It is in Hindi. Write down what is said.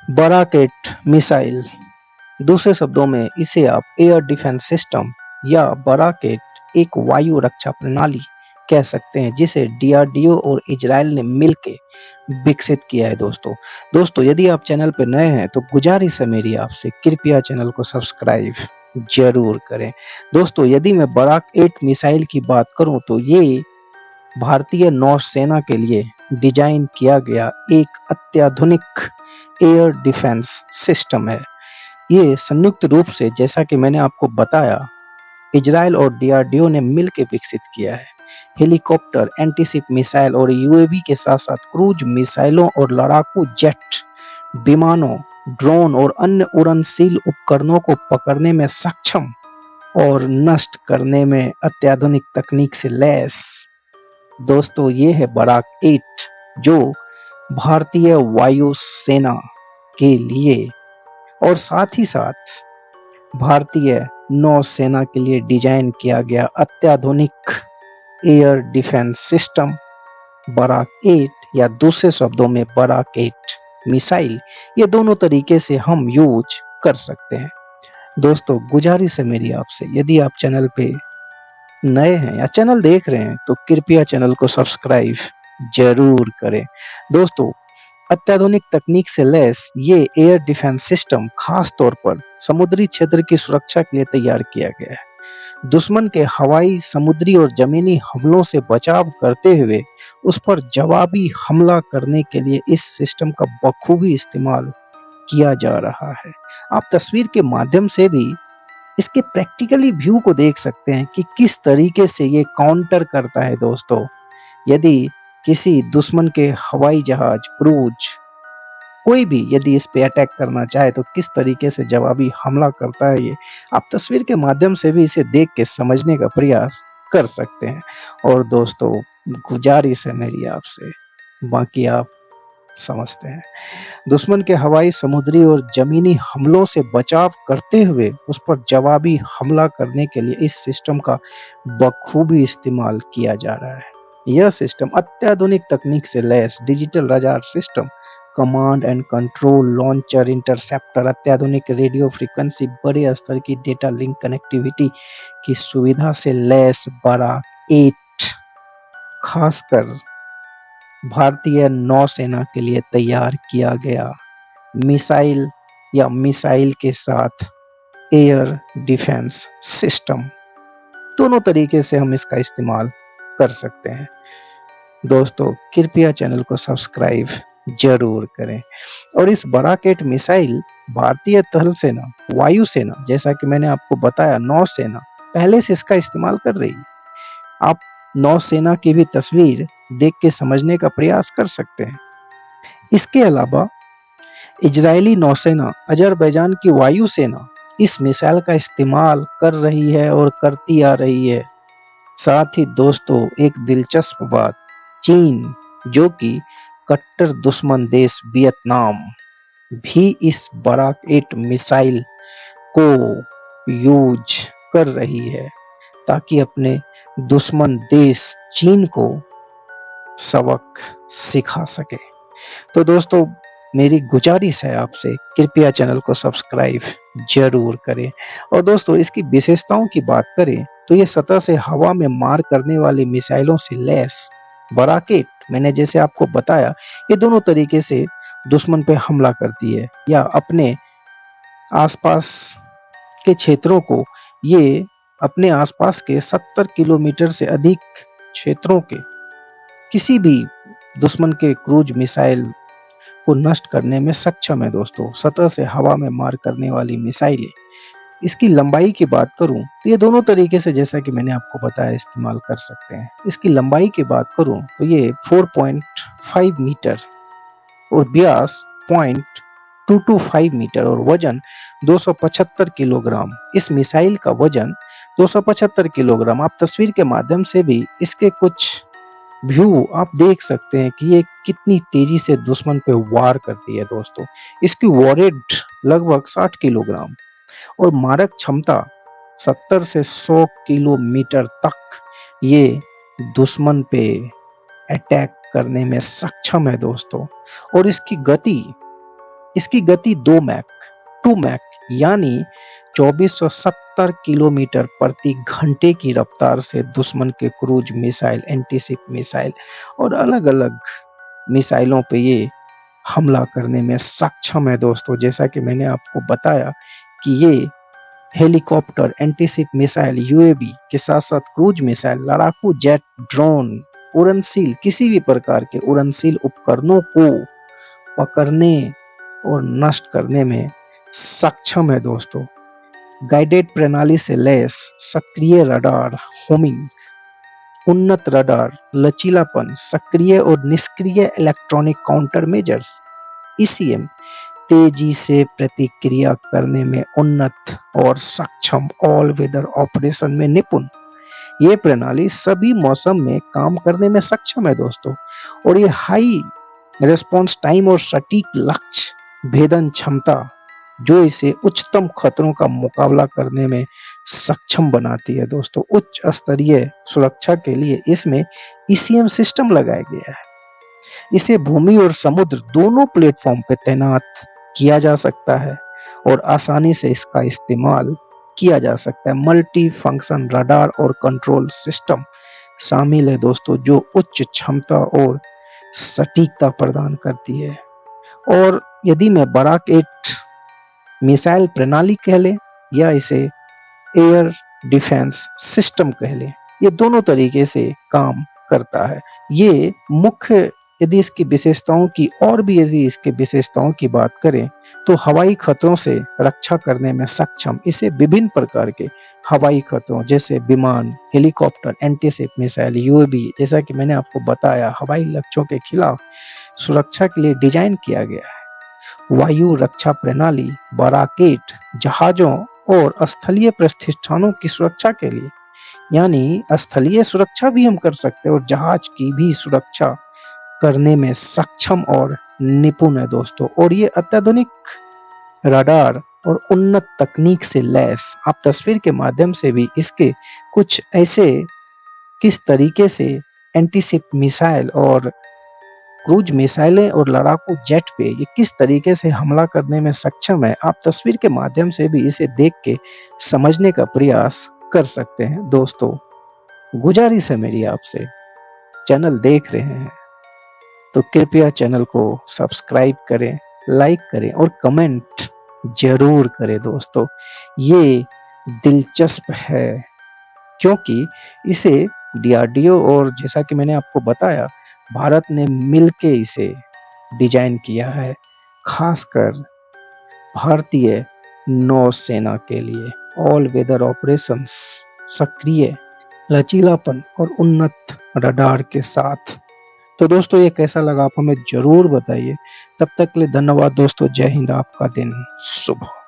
बराकेट मिसाइल, दूसरे शब्दों में इसे आप एयर डिफेंस सिस्टम या बराकेट एक वायु रक्षा प्रणाली कह सकते हैं, जिसे डीआरडीओ और इजराइल ने मिलके विकसित किया है दोस्तों। दोस्तों, यदि आप चैनल पर नए हैं तो गुजारिश है मेरी आपसे, कृपया चैनल को सब्सक्राइब जरूर करें। दोस्तों, यदि मैं बराक 8 मिसाइल की बात करूं तो ये भारतीय नौसेना के लिए डिजाइन किया गया एक अत्याधुनिक एयर डिफेंस सिस्टम है। ये संयुक्त रूप से, जैसा कि मैंने आपको बताया, इजराइल और डीआरडीओ ने मिलकर विकसित किया है। हेलीकॉप्टर, एंटीशिप मिसाइल और यूएवी के साथ साथ क्रूज मिसाइलों और लड़ाकू जेट विमानों, ड्रोन और अन्य उड़नशील उपकरणों को पकड़ने में सक्षम और नष्ट करने में अत्याधुनिक तकनीक से लैस दोस्तों ये है बराक 8, जो भारतीय वायुसेना के लिए और साथ ही साथ भारतीय नौसेना के लिए डिजाइन किया गया अत्याधुनिक एयर डिफेंस सिस्टम बराक 8, या दूसरे शब्दों में बराक 8 मिसाइल, ये दोनों तरीके से हम यूज कर सकते हैं। दोस्तों, गुजारिश है मेरी आपसे, यदि आप चैनल पे नए हैं या चैनल देख रहे हैं तो कृपया चैनल को सब्सक्राइब जरूर करें। दोस्तों, अत्याधुनिक तकनीक से लैस ये एयर डिफेंस सिस्टम खास तौर पर समुद्री क्षेत्र की सुरक्षा के लिए तैयार किया गया है। दुश्मन के हवाई, समुद्री और जमीनी हमलों से बचाव करते हुए उस पर जवाबी हमला करने के लिए इस सिस्टम का बखूबी इस्तेमाल किया जा रहा है। आप तस्वीर के माध्यम से भी इसके प्रैक्टिकली व्यू को देख सकते हैं कि किस तरीके से ये काउंटर करता है दोस्तों। यदि किसी दुश्मन के हवाई जहाज, क्रूज, कोई भी यदि इस पे अटैक करना चाहे तो किस तरीके से जवाबी हमला करता है, ये आप तस्वीर के माध्यम से भी इसे देख के समझने का प्रयास कर सकते हैं। और दोस्तों, गुजारिश है मेरी आपसे, बाकी आप समझते हैं। दुश्मन के हवाई, समुद्री और जमीनी हमलों से बचाव करते हुए उस पर जवाबी हमला करने के लिए इस सिस्टम का बखूबी इस्तेमाल किया जा रहा है। यह सिस्टम अत्याधुनिक तकनीक से लैस digital radar system, command and control launcher, interceptor, अत्याधुनिक रेडियो फ्रीक्वेंसी, बड़े स्तर की डेटा लिंक कनेक्टिविटी की सुविधा से लैस बराक 8 खासकर भारतीय नौसेना के लिए तैयार किया गया मिसाइल या मिसाइल के साथ एयर डिफेंस सिस्टम, दोनों तरीके से हम इसका इस्तेमाल कर सकते हैं। दोस्तों, कृपया चैनल को सब्सक्राइब जरूर करें। और इस बराकेट मिसाइल भारतीय थल सेना, वायुसेना, जैसा कि मैंने आपको बताया, नौसेना पहले से इसका इस्तेमाल कर रही है। आप नौसेना की भी तस्वीर देख के समझने का प्रयास कर सकते हैं। इसके अलावा इजरायली नौसेना, अजरबैजान की वायुसेना इस मिसाइल का इस्तेमाल कर रही है और करती आ रही है। साथ ही दोस्तों, एक दिलचस्प बात, चीन, जो कि कट्टर दुश्मन देश वियतनाम, भी इस बराक 8 मिसाइल को यूज कर रही है ताकि अपने दुश्मन देश चीन को सबक सिखा सके। तो दोस्तों, मेरी गुजारिश है आपसे, कृपया चैनल को सब्सक्राइब जरूर करें। और दोस्तों, इसकी विशेषताओं की बात करें तो ये सतह से हवा में मार करने वाली मिसाइलों से लैस बराकेट, मैंने जैसे आपको बताया, ये दोनों तरीके से दुश्मन पे हमला करती है या अपने आसपास के क्षेत्रों को, ये अपने आसपास के 70 किलोमीटर से अधिक क्षेत्रों के किसी भी दुश्मन के क्रूज मिसाइल को नष्ट करने में सक्षम है दोस्तों। सतह से हवा में मार करने वाली मिसाइलें। इसकी लंबाई की बात करूं तो ये दोनों तरीके से, जैसा कि मैंने आपको बताया, इस्तेमाल कर सकते हैं। इसकी लंबाई की बात करूं तो ये 4.5 मीटर और व्यास 0.225 मीटर और वजन 275 किलोग्राम। इस मिसाइल का वजन 275 किलोग्राम। आप तस्वीर के माध्यम से भी इसके कुछ व्यू आप देख सकते हैं कि ये कितनी तेजी से दुश्मन पे वार करती है दोस्तों। इसकी वॉरेड लगभग 60 किलोग्राम और मारक क्षमता 70 से 100 किलोमीटर तक ये दुश्मन पे अटैक करने में सक्षम है दोस्तों। और इसकी गति इसकी गति 2 मैक यानी 2470 किलोमीटर प्रति घंटे की रफ्तार से दुश्मन के क्रूज मिसाइल, एंटीशिप मिसाइल और अलग-अलग मिसाइलों पे ये हमला करने में सक्षम है दोस्तों। जैसा कि मैंने आपको बताया कि ये हेलीकॉप्टर, एंटीशिप मिसाइल, यूएवी के साथ-साथ क्रूज मिसाइल, लड़ाकू जेट, ड्रोन, उड़नशील किसी भी प्रकार के उड़नशील उपकरणों को पकड़ने और नष्ट करने में सक्षम है दोस्तों। गाइडेड प्रणाली से लैस सक्रिय रडार, होमिंग, उन्नत रडार, लचीलापन, सक्रिय और निष्क्रिय इलेक्ट्रॉनिक काउंटर मेजर्स, ईसीएम, तेजी से प्रतिक्रिया करने में उन्नत और सक्षम, ऑल वेदर ऑपरेशन में निपुण। ये प्रणाली सभी मौसम में काम करने में सक्षम है दोस्तों और ये हाई रिस्पॉन्स टाइम और सटीक लक्ष्य भेदन क्षमता जो इसे उच्चतम खतरों का मुकाबला करने में सक्षम बनाती है दोस्तों। उच्च स्तरीय सुरक्षा के लिए इसमें ईसीएम सिस्टम लगाया गया है। इसे भूमि और समुद्र दोनों प्लेटफॉर्म पे तैनात किया जा सकता है और आसानी से इसका इस्तेमाल किया जा सकता है। मल्टी फंक्शन रडार और कंट्रोल सिस्टम शामिल है दोस्तों जो उच्च क्षमता और सटीकता प्रदान करती है। और यदि मैं बराक 8 मिसाइल प्रणाली कह लें या इसे एयर डिफेंस सिस्टम कह लें, ये दोनों तरीके से काम करता है। ये मुख्य यदि इसकी विशेषताओं की और भी यदि इसके विशेषताओं की बात करें तो हवाई खतरों से रक्षा करने में सक्षम। इसे विभिन्न प्रकार के हवाई खतरों जैसे विमान, हेलीकॉप्टर, एंटीशिप मिसाइल, यूएवी जैसा कि मैंने आपको बताया हवाई लक्ष्यों के खिलाफ सुरक्षा के लिए डिजाइन किया गया है। वायु रक्षा प्रणाली बराकेट जहाजों और स्थलीय प्रतिष्ठानों की सुरक्षा के लिए, यानी स्थलीय सुरक्षा भी हम कर सकते हैं और जहाज की भी सुरक्षा करने में सक्षम और निपुण है दोस्तों। और ये अत्याधुनिक रडार और उन्नत तकनीक से लैस, आप तस्वीर के माध्यम से भी इसके कुछ ऐसे किस तरीके से एंटीशिप मिसाइल और क्रूज मिसाइलें और लड़ाकू जेट पे ये किस तरीके से हमला करने में सक्षम है, आप तस्वीर के माध्यम से भी इसे देख के समझने का प्रयास कर सकते हैं दोस्तों। गुजारिश है मेरी आपसे, चैनल देख रहे हैं तो कृपया चैनल को सब्सक्राइब करें, लाइक करें और कमेंट जरूर करें दोस्तों। ये दिलचस्प है क्योंकि इसे डीआरडीओ और जैसा कि मैंने आपको बताया भारत ने मिलके इसे डिजाइन किया है, खासकर भारतीय नौसेना के लिए ऑल वेदर ऑपरेशंस, सक्रिय, लचीलापन और उन्नत रडार के साथ। तो दोस्तों ये कैसा लगा आप हमें जरूर बताइए। तब तक के लिए धन्यवाद दोस्तों। जय हिंद, आपका दिन शुभ हो।